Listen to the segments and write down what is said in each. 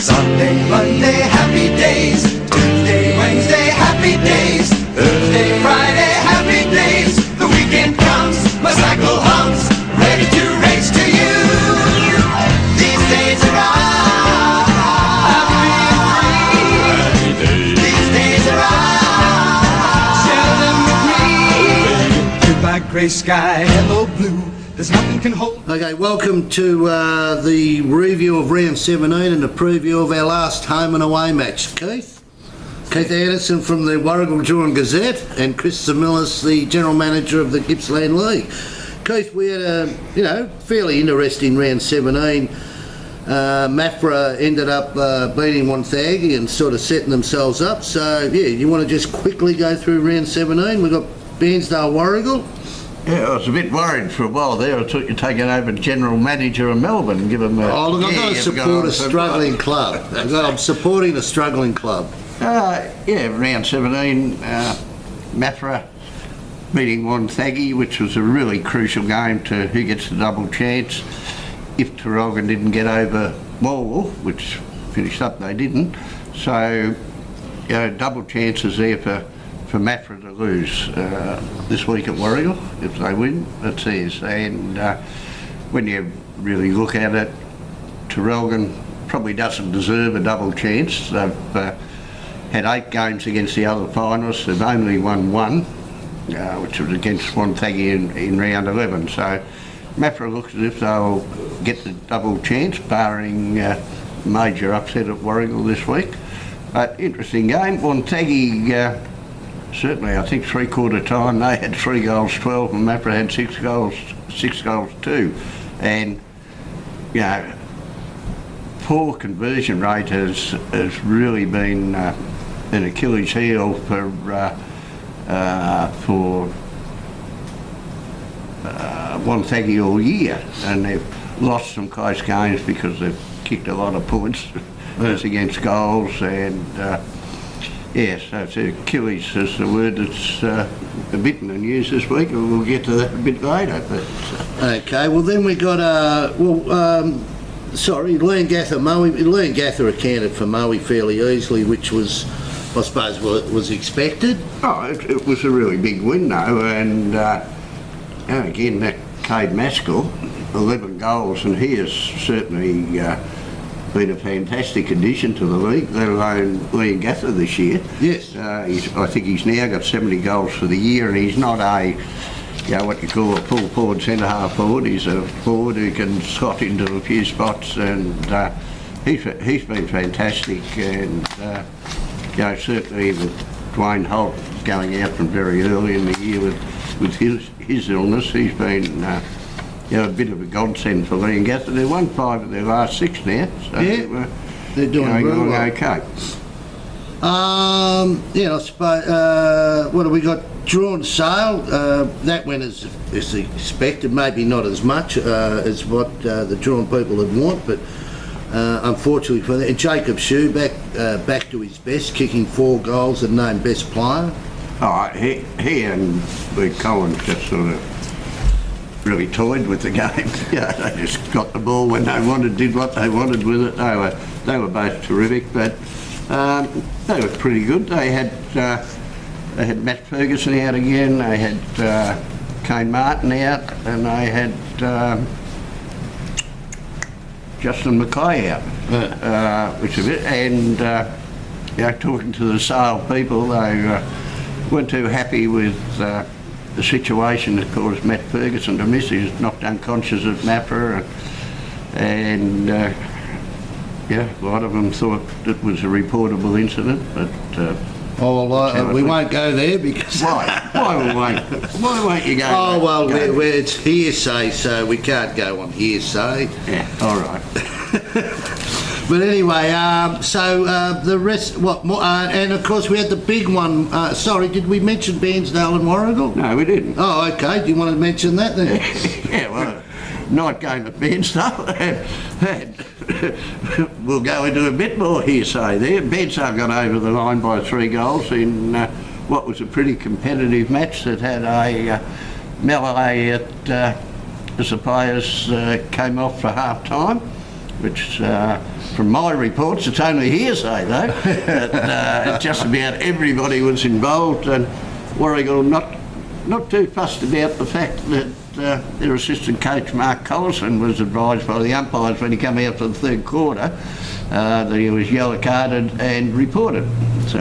Sunday, Monday, happy days. Tuesday, Wednesday, happy days. Thursday, Friday, happy days. The weekend comes, my cycle hums, ready to race to you. These days are happy days. These days are share them with me. Goodbye, grey sky, hello blue. There's nothing can hold. Okay, welcome to the review of round 17 and the preview of our last home and away match. Keith Anderson from the Warragul Jurong Gazette and Chris Zemillas, the General Manager of the Gippsland League. Keith, we had a fairly interesting round 17. Maffra ended up beating Wonthaggi and sort of setting themselves up. So, yeah, you want to just quickly go through round 17? We've got Bairnsdale Warragul. Yeah, I was a bit worried for a while there. I thought you'd taken over General Manager of Melbourne and give him a... Oh, look, I've got to support a struggling club. I'm supporting a struggling club. Round 17, Maffra beating Wonthaggi, which was a really crucial game to who gets the double chance. If Traralgon didn't get over Morwell, which finished up they didn't, so double chances there for Maffra to lose this week at Warragul. If they win, that's theirs. And when you really look at it, Traralgon probably doesn't deserve a double chance. They've had 8 games against the other finalists. They've only won 1, which was against Wonthaggi in round 11. So Maffra looks as if they'll get the double chance, barring major upset at Warragul this week. But interesting game. Wonthaggi, certainly, I think 3/4 time they had 3 goals 12 and Maffra had 6 goals 2. And poor conversion rate has really been an Achilles heel for Wonthaggi all year, and they've lost some close games because they've kicked a lot of points against goals, and yes, so it's Achilles is the word that's a bit in the news this week, and we'll get to that a bit later. But okay, well then we got Leongatha Moe. Leongatha accounted for Moe fairly easily, which was, I suppose, was expected. Oh, it was a really big win though, and again that Cade Maskell, 11 goals, and he has certainly been a fantastic addition to the league, let alone Leongatha this year. Yes. I think he's now got 70 goals for the year, and he's not a what you call a full forward, centre half forward. He's a forward who can slot into a few spots, and he's been fantastic. And certainly with Dwayne Holt going out from very early in the year with his illness, he's been a bit of a godsend for Leongatha. They've won 5 of their last 6 now, so they're doing really well. Okay. I suppose, what have we got? Drawn Sale, that went as expected, maybe not as much as what the drawn people would want, but unfortunately for that. And Jacob Shue back to his best, kicking 4 goals and named best player. Oh, he and Luke Collins just sort of really toyed with the game. They just got the ball when they wanted, did what they wanted with it. They were both terrific, but they were pretty good. They had Matt Ferguson out again. They had Kane Martin out, and they had Justin McKay out, which is it. And talking to the Sale people, they weren't too happy with the situation that caused Matt Ferguson to miss. He was knocked unconscious at Maffra, and a lot of them thought it was a reportable incident, but we won't go there because... Why won't you go there? It's hearsay, so we can't go on hearsay. Yeah, all right. But anyway, the rest... and of course we had the big one. Sorry, did we mention Bairnsdale and Warragul? No, we didn't. Oh, okay. Do you want to mention that then? Night game at Bairnsdale. We'll go into a bit more hearsay there. Bairnsdale got over the line by 3 goals in what was a pretty competitive match that had a melee as the players came off for half time. which from my reports, it's only hearsay though, that just about everybody was involved, and Warragul not too fussed about the fact that their assistant coach Mark Collison was advised by the umpires when he came out for the third quarter that he was yellow carded and reported. So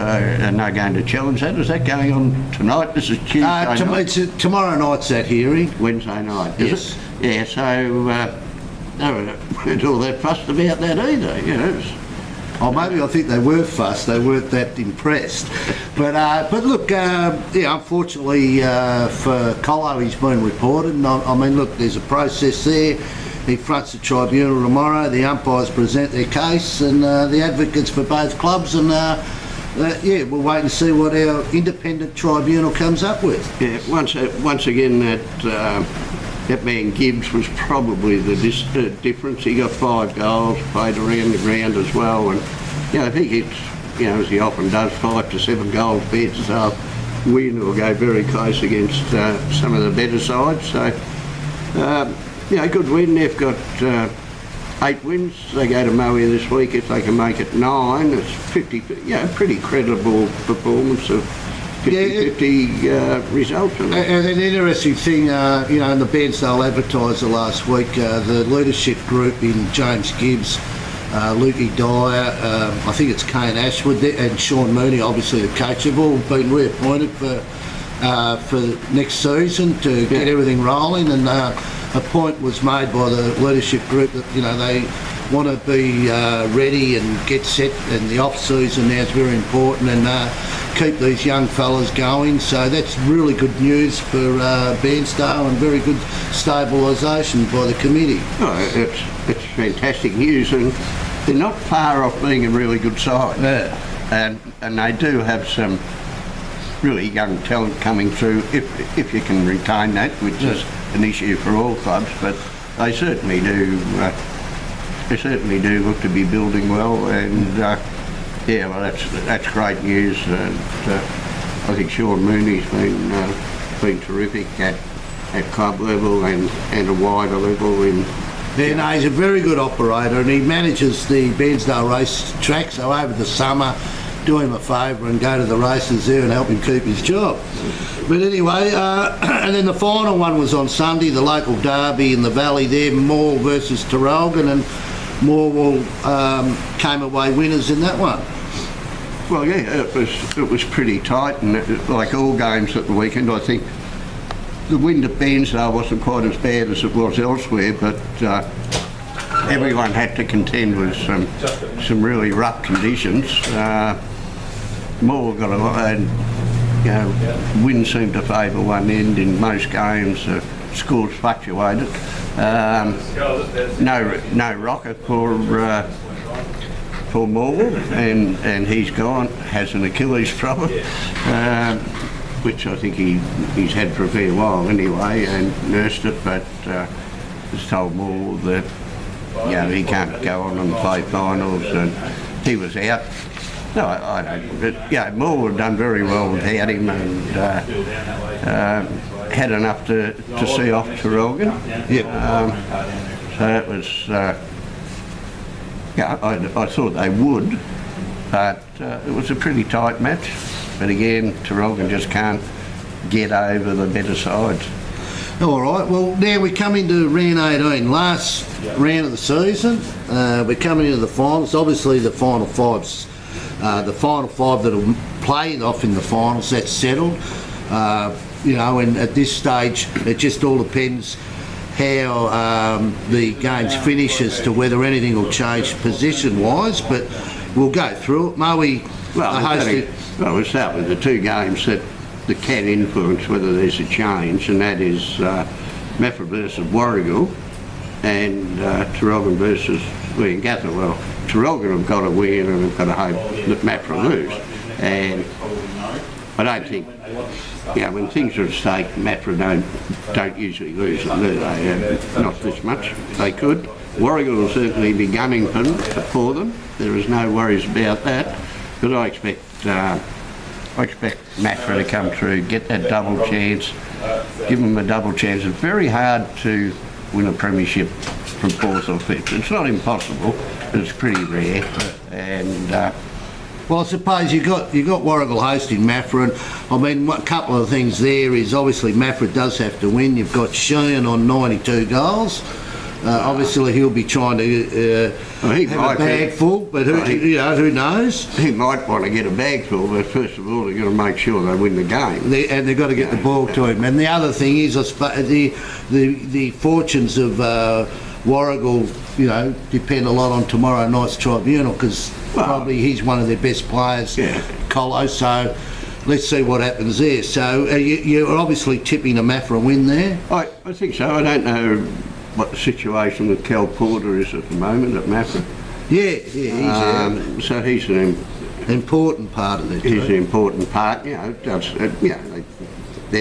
no going to challenge that. Is that going on tonight? This is Tuesday night. Tomorrow night's that hearing. Wednesday night, Yes. is it? Yeah, so they weren't all that fussed about that either, you know. Oh, maybe I think they were fussed. They weren't that impressed. But look, yeah, unfortunately for Colo, he's been reported. And I mean, look, there's a process there. He fronts the tribunal tomorrow. The umpires present their case, and the advocates for both clubs. And yeah, we'll wait and see what our independent tribunal comes up with. Yeah, once again, that man Gibbs was probably the difference. He got 5 goals, played around the ground as well, and you know, I think it's, you know, as he often does, 5 to 7 goals bets they'll win or go very close against some of the better sides. So you know, good win. They've got 8 wins. They go to Moe this week. If they can make it 9, it's 50. You know, pretty credible performance of 50-50 result. And an interesting thing, you know, in the Bairnsdale Advertiser last week, the leadership group in James Gibbs, Lukey Dyer, I think it's Kane Ashwood and Sean Mooney, obviously the coach, have all been reappointed for next season to get everything rolling. And a point was made by the leadership group that, you know, they want to be ready and get set, and the off season now is very important, and keep these young fellas going. So that's really good news for Bairnsdale, and very good stabilisation by the committee. Oh, it's fantastic news, and they're not far off being a really good side. Yeah. And they do have some really young talent coming through, if you can retain that, which is an issue for all clubs, but they certainly do. They certainly do look to be building well, and yeah, well, that's great news. And I think Sean Mooney's been terrific at club level and a wider level. Yeah, no, he's a very good operator, and he manages the Bairnsdale race track. So over the summer, do him a favour and go to the races there and help him keep his job. But anyway, and then the final one was on Sunday, the local derby in the valley there, Moore versus Traralgon, and Moore came away winners in that one. Well, yeah, it was pretty tight, and like all games at the weekend, I think the wind at Bairnsdale wasn't quite as bad as it was elsewhere, but everyone had to contend with some really rough conditions. Moore got a lot, and you know, wind seemed to favour one end in most games. Scores fluctuated. No rocket for Moore, and he's gone. Has an Achilles problem, which I think he's had for a fair while anyway, and nursed it, but has told Moore that, you know, he can't go on and play finals, and he was out. No, I don't. But yeah, Moore had done very well without him, and had enough to see off Traralgon. So it was. Yeah, I thought they would, but it was a pretty tight match. But again, Traralgon just can't get over the better sides. All right, well, now we come into round 18, last round of the season. We're coming into the finals. Obviously, the final five that will play off in the finals, that's settled. You know, and at this stage, it just all depends how the games finish as to whether anything will change position-wise, but we'll go through it. We'll start with the 2 games that can influence whether there's a change, and that is Maffra versus Warragul and Traralgon versus Leongatha. Well, Traralgon have got to win, and have got to hope that Maffra lose. And I don't think, you know, when things are at stake, Maffra don't usually lose them, do they? Not this much. They could. Warragul will certainly be gunning for them. There is no worries about that. But I expect Maffra to come through, get that double chance, give them a double chance. It's very hard to win a premiership from 4th or 5th. It's not impossible, but it's pretty rare. And Well, I suppose you got Warrigal hosting Maffra, and I mean, a couple of things there is obviously Maffra does have to win. You've got Sheehan on 92 goals. Obviously, he'll be trying to well, he have might a bag be. full, but who knows? He might want to get a bag full, but first of all, they've got to make sure they win the game. And they've got to get the ball to him. And the other thing is, I suppose, the fortunes of Warrigal, depend a lot on tomorrow night's tribunal, because probably he's one of their best players, Colo. So let's see what happens there. So you're obviously tipping a Maffra win there. I think so. I don't know what the situation with Cal Porter is at the moment at Maffra. He's So he's an important part of it. He's an important part. They're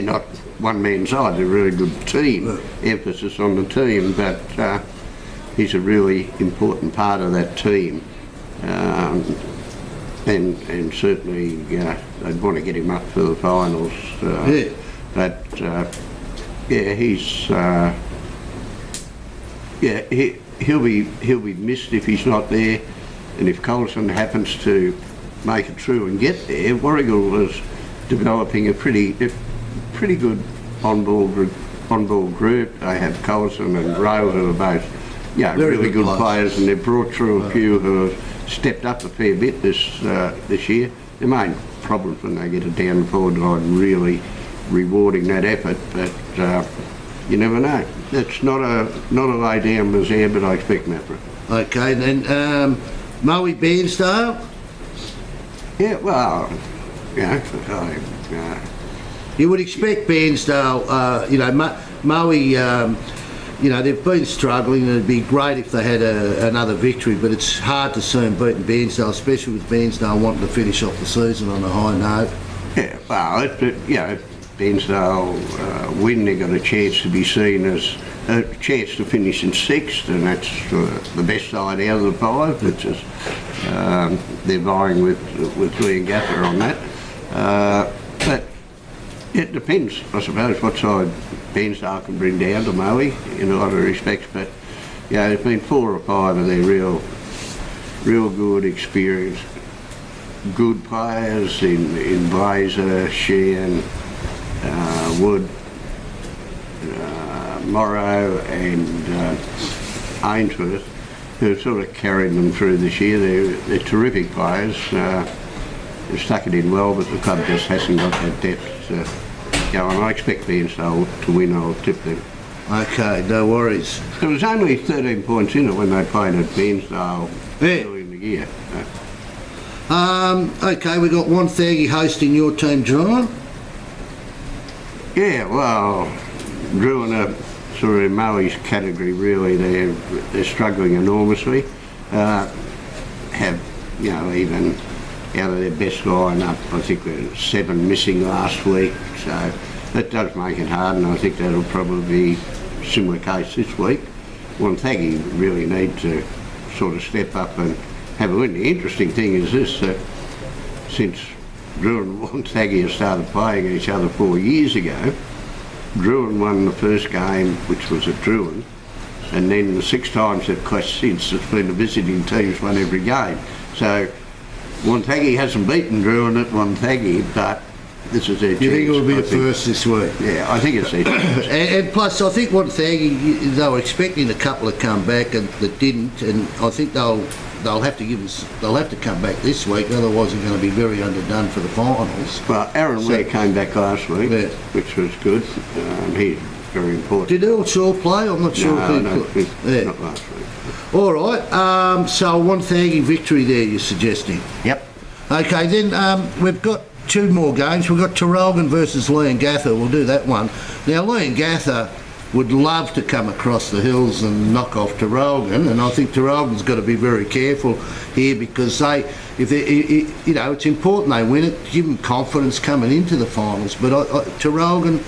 not one man side. They're a really good team. Emphasis on the team, but he's a really important part of that team. And certainly they'd want to get him up for the finals. But he'll be missed if he's not there. And if Colson happens to make it through and get there, Warrigal is developing a pretty good on-ball group. They have Colson and Rowe, who are both really good players, and they've brought through a few who have stepped up a fair bit this year. The main problem when they get a down the forward line, really rewarding that effort, but you never know. It's not a lay down misère, but I expect Maffra. Okay, then Moe Bairnsdale. Yeah, well, You would expect Bairnsdale, Moe, they've been struggling, and it'd be great if they had another victory, but it's hard to see them beating Bairnsdale, especially with Bairnsdale wanting to finish off the season on a high note. Yeah, well, Bairnsdale win, they got a chance to be seen as a chance to finish in 6th, and that's the best side out of the 5. It's just they're vying with Leongatha on that. But it depends, I suppose, what side Bairnsdale can bring down to Moe in a lot of respects. But there's been 4 or 5 of their real good experience. Good players in Blazer, Sheehan, Wood, Morrow and Ainsworth, who have sort of carried them through this year. They're terrific players. They've stuck it in well, but the club just hasn't got that depth to go on. I expect Bairnsdale to win. I'll tip them. Okay, no worries. There was only 13 points in it when they played at Bairnsdale early in the year. Okay, we got Wonthaggi hosting your team, John. Yeah, well, Druin are sort of in Moe's category, really. They're struggling enormously. Have, even out of their best lineup, I think there were 7 missing last week, so that does make it hard, and I think that'll probably be a similar case this week. Wonthaggi really need to sort of step up and have a win. The interesting thing is this, that since Druin and Wonthaggi have started playing each other 4 years ago, Druin won the first game, which was at Druin, and then the 6 times they've clashed since, it's been the visiting teams won every game. So Wonthaggi hasn't beaten Druin at Wonthaggi, but this is their chance. You think it will be the first this week? Yeah, I think it's their chance. And plus, I think Wonthaggi, they were expecting a couple to come back and that didn't, and I think they'll have to come back this week, otherwise they're going to be very underdone for the finals. Well, Aaron Ware came back last week, which was good. He's very important. Did Earl Shaw play? I'm not sure if he played. Not last week. All right, so Wonthaggi victory there, you're suggesting? Yep. Okay, then we've got 2 more games. We've got Traralgon versus Leongatha. We'll do that one. Now, Leongatha would love to come across the hills and knock off Traralgon, and I think Traralgon's got to be very careful here, because it's important they win it, give them confidence coming into the finals. But Traralgon,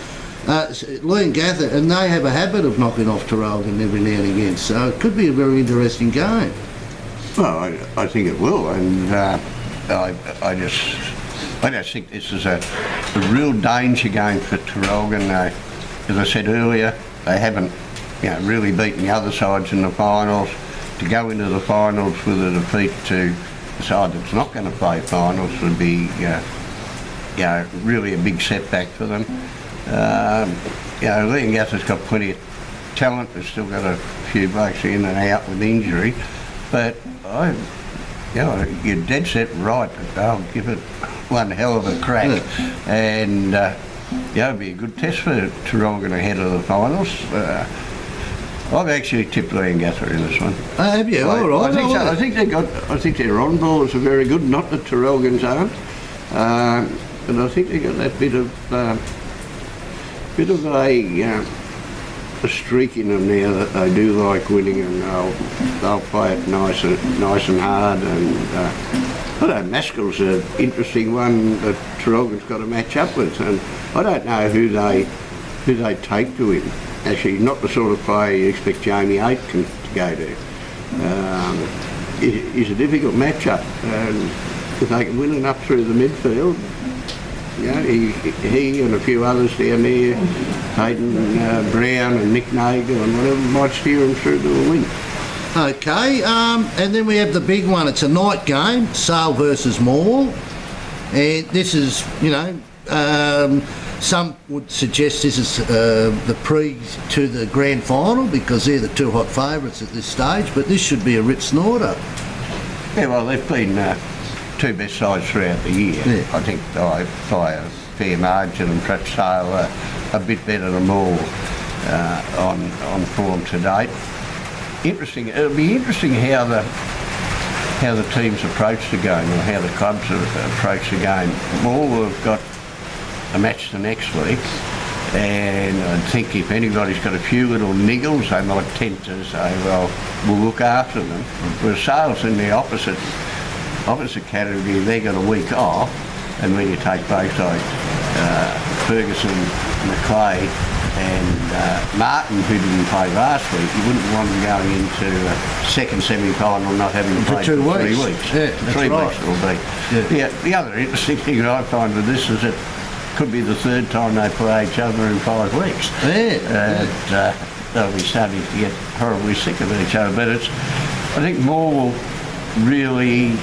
Leongatha, and they have a habit of knocking off Traralgon every now and again, so it could be a very interesting game. Well, I think it will, and I just think this is a real danger game for Traralgon. As I said earlier, they haven't really beating the other sides in the finals. To go into the finals with a defeat to a side that's not going to play finals would be, really a big setback for them. Liam Gather's got plenty of talent. They've still got a few blokes in and out with injury, but you're dead set right that they'll give it one hell of a crack, and it'll be a good test for Traralgon ahead of the finals. I've actually tipped Leongatha in this one. Have you? All right. I think so. I think their on ballers are very good. Not that Traralgon's aren't, but I think they got that bit of a streak in them now that they do like winning, and they'll play it nice and hard. And I don't know, Maskell's an interesting one that Traralgon's got to match up with, and I don't know who they take to him. Actually, not the sort of player you expect Jamie Aitken to go to. He's a difficult matchup, and if they can win it up through the midfield, he and a few others down there, Hayden Brown and Nick Nagle and whatever, might steer him through to a win. Okay, and then we have the big one. It's a night game, Sale versus Morwell. And this is, some would suggest this is the pre to the grand final because they're the two hot favourites at this stage, but this should be a rip snorter. Yeah, well, they've been two best sides throughout the year. Yeah. I think by a fair margin, and perhaps Sale a bit better than Morwell on form to date. Interesting. It'll be interesting how the teams approach the game, or how the clubs approach the game. Morwell have got a match the next week, and I think if anybody's got a few little niggles, they might tend to say, well, we'll look after them. Whereas Sale's in the opposite category, they've got a week off, and when you take both like Ferguson, McLeay and Martin, who didn't play last week, you wouldn't want them going into a second semi-final not having played for 3 weeks. Yeah, that's 3 right. weeks it'll be. Yeah. The other interesting thing that I find with this is it could be the third time they play each other in 5 weeks. Yeah. They'll be starting to get horribly sick of each other. But I think Morwell really,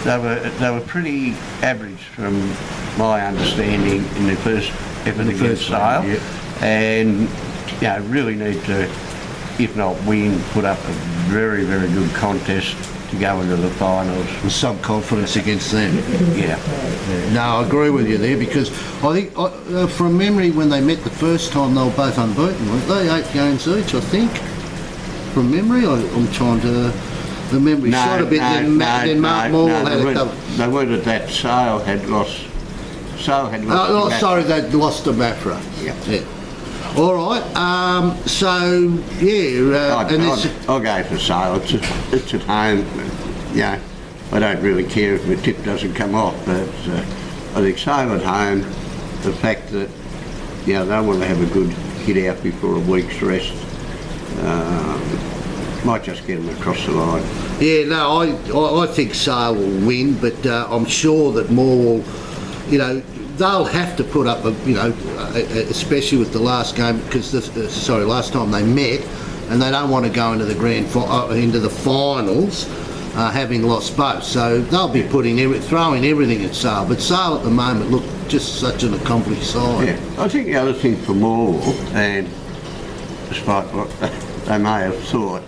they were pretty average from my understanding in their first effort against Sale, and really need to, if not win, put up a very, very good contest to go into the finals. With some confidence against them. Yeah. No, I agree with you there, because I think, from memory, when they met the first time, they were both unbeaten, weren't they? 8 games each, I think. From memory, I'm trying to... The memory shot a bit, then Mark Morwell had a couple... They weren't at that. Sale had lost. They'd lost to Mafra. Yeah. All right. I'll go for Sale. It's at home. I don't really care if the tip doesn't come off, but I think Sale at home, the fact that they want to have a good hit out before a week's rest, might just get them across the line. Yeah, no, I think Sale will win, but I'm sure that Morwell, they'll have to put up especially with the last game, because last time they met, and they don't want to go into the into the finals having lost both. So they'll be throwing everything at Sale. But Sale at the moment look just such an accomplished side. Yeah, I think the other thing for Morwell, and despite what they may have thought,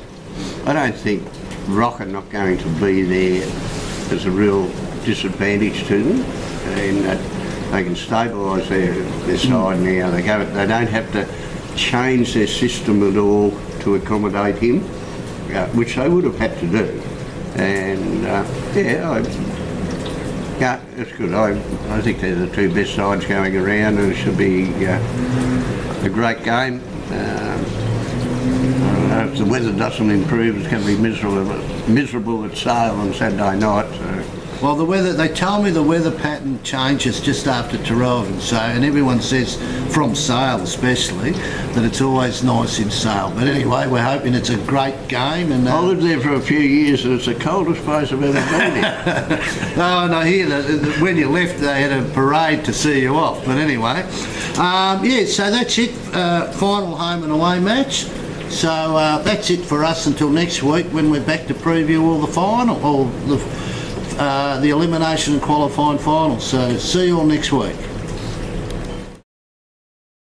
I don't think Rocker not going to be there is a real disadvantage to them, and that they can stabilise their side now. They don't have to change their system at all to accommodate him, which they would have had to do. And it's good. I think they're the two best sides going around, and it should be a great game. If the weather doesn't improve, it's going to be miserable at Sale on Saturday night. So. Well, they tell me the weather pattern changes just after Traralgon, and everyone says, from Sale especially, that it's always nice in Sale. But anyway, we're hoping it's a great game. And I lived there for a few years, and it's the coldest place I've ever been in. No, and I hear that when you left, they had a parade to see you off. But anyway, so that's it. Final home and away match. So that's it for us until next week when we're back to preview all the final, or the elimination and qualifying finals. So see you all next week.